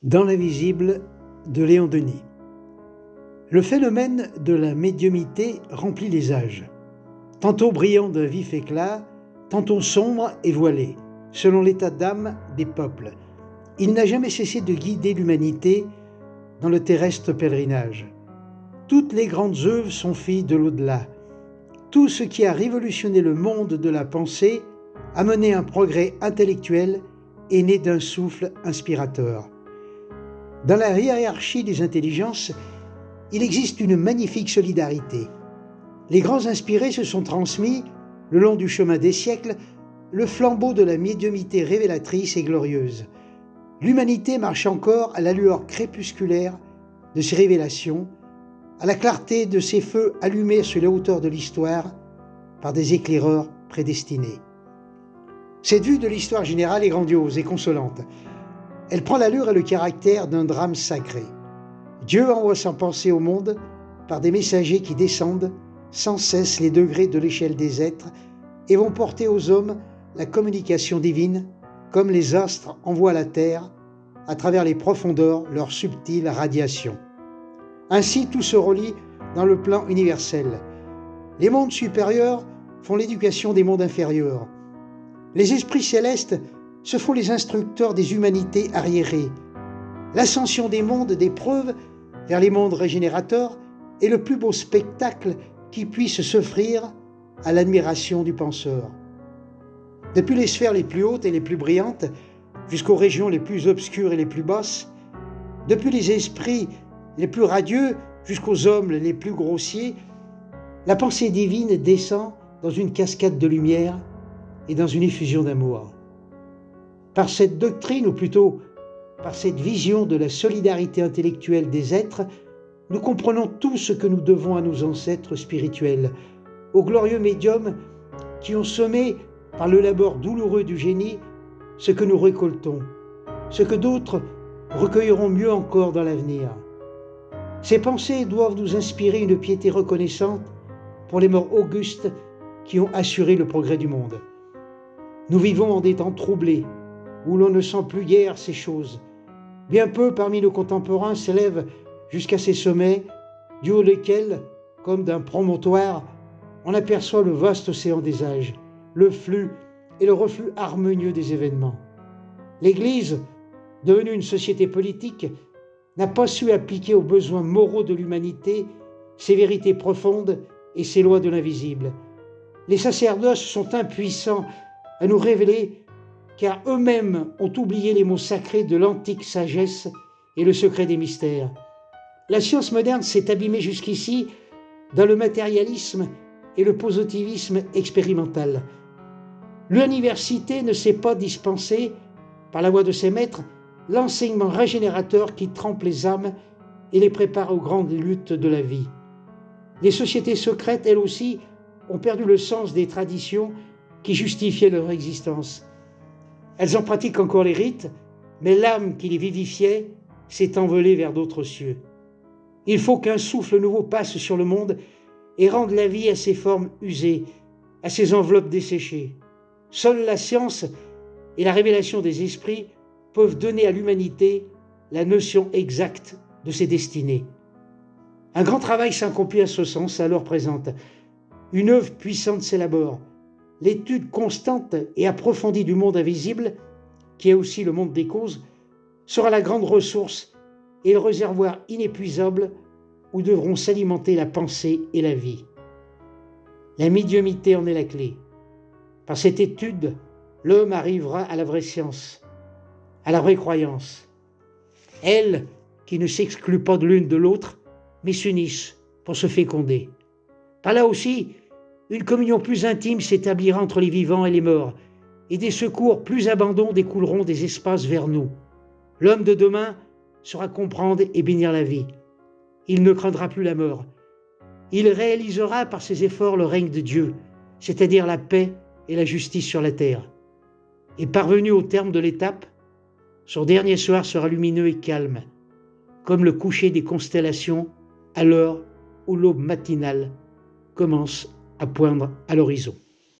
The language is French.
Dans l'invisible de Léon Denis. Le phénomène de la médiumnité remplit les âges, tantôt brillant d'un vif éclat, tantôt sombre et voilé, selon l'état d'âme des peuples. Il n'a jamais cessé de guider l'humanité dans le terrestre pèlerinage. Toutes les grandes œuvres sont filles de l'au-delà. Tout ce qui a révolutionné le monde de la pensée, a mené un progrès intellectuel et né d'un souffle inspirateur. Dans la hiérarchie des intelligences, il existe une magnifique solidarité. Les grands inspirés se sont transmis, le long du chemin des siècles, le flambeau de la médiumnité révélatrice et glorieuse. L'humanité marche encore à la lueur crépusculaire de ses révélations, à la clarté de ces feux allumés sur les hauteurs de l'histoire par des éclaireurs prédestinés. Cette vue de l'histoire générale est grandiose et consolante. Elle prend l'allure et le caractère d'un drame sacré. Dieu envoie sa pensée au monde par des messagers qui descendent sans cesse les degrés de l'échelle des êtres et vont porter aux hommes la communication divine, comme les astres envoient à la terre, à travers les profondeurs, leur subtile radiation. Ainsi, tout se relie dans le plan universel. Les mondes supérieurs font l'éducation des mondes inférieurs. Les esprits célestes se font les instructeurs des humanités arriérées. L'ascension des mondes d'épreuve vers les mondes régénérateurs est le plus beau spectacle qui puisse s'offrir à l'admiration du penseur. Depuis les sphères les plus hautes et les plus brillantes, jusqu'aux régions les plus obscures et les plus basses, depuis les esprits les plus radieux jusqu'aux hommes les plus grossiers, la pensée divine descend dans une cascade de lumière et dans une effusion d'amour. Par cette doctrine, ou plutôt par cette vision de la solidarité intellectuelle des êtres, nous comprenons tout ce que nous devons à nos ancêtres spirituels, aux glorieux médiums qui ont semé par le labeur douloureux du génie ce que nous récoltons, ce que d'autres recueilleront mieux encore dans l'avenir. Ces pensées doivent nous inspirer une piété reconnaissante pour les morts augustes qui ont assuré le progrès du monde. Nous vivons en des temps troublés, où l'on ne sent plus guère ces choses. Bien peu parmi nos contemporains s'élèvent jusqu'à ces sommets, du haut desquels, comme d'un promontoire, on aperçoit le vaste océan des âges, le flux et le reflux harmonieux des événements. L'Église, devenue une société politique, n'a pas su appliquer aux besoins moraux de l'humanité ses vérités profondes et ses lois de l'invisible. Les sacerdoces sont impuissants à nous révéler car eux-mêmes ont oublié les mots sacrés de l'antique sagesse et le secret des mystères. La science moderne s'est abîmée jusqu'ici dans le matérialisme et le positivisme expérimental. L'université ne s'est pas dispensée, par la voix de ses maîtres, l'enseignement régénérateur qui trempe les âmes et les prépare aux grandes luttes de la vie. Les sociétés secrètes, elles aussi, ont perdu le sens des traditions qui justifiaient leur existence. Elles en pratiquent encore les rites, mais l'âme qui les vivifiait s'est envolée vers d'autres cieux. Il faut qu'un souffle nouveau passe sur le monde et rende la vie à ses formes usées, à ses enveloppes desséchées. Seule la science et la révélation des esprits peuvent donner à l'humanité la notion exacte de ses destinées. Un grand travail s'accomplit à ce sens à l'heure présente. Une œuvre puissante s'élabore. L'étude constante et approfondie du monde invisible, qui est aussi le monde des causes, sera la grande ressource et le réservoir inépuisable où devront s'alimenter la pensée et la vie. La médiumnité en est la clé. Par cette étude, l'homme arrivera à la vraie science, à la vraie croyance. Elles, qui ne s'excluent pas de l'une de l'autre, mais s'unissent pour se féconder. Par là aussi, une communion plus intime s'établira entre les vivants et les morts, et des secours plus abondants découleront des espaces vers nous. L'homme de demain saura comprendre et bénir la vie. Il ne craindra plus la mort. Il réalisera par ses efforts le règne de Dieu, c'est-à-dire la paix et la justice sur la terre. Et parvenu au terme de l'étape, son dernier soir sera lumineux et calme, comme le coucher des constellations à l'heure où l'aube matinale commence à poindre à l'horizon.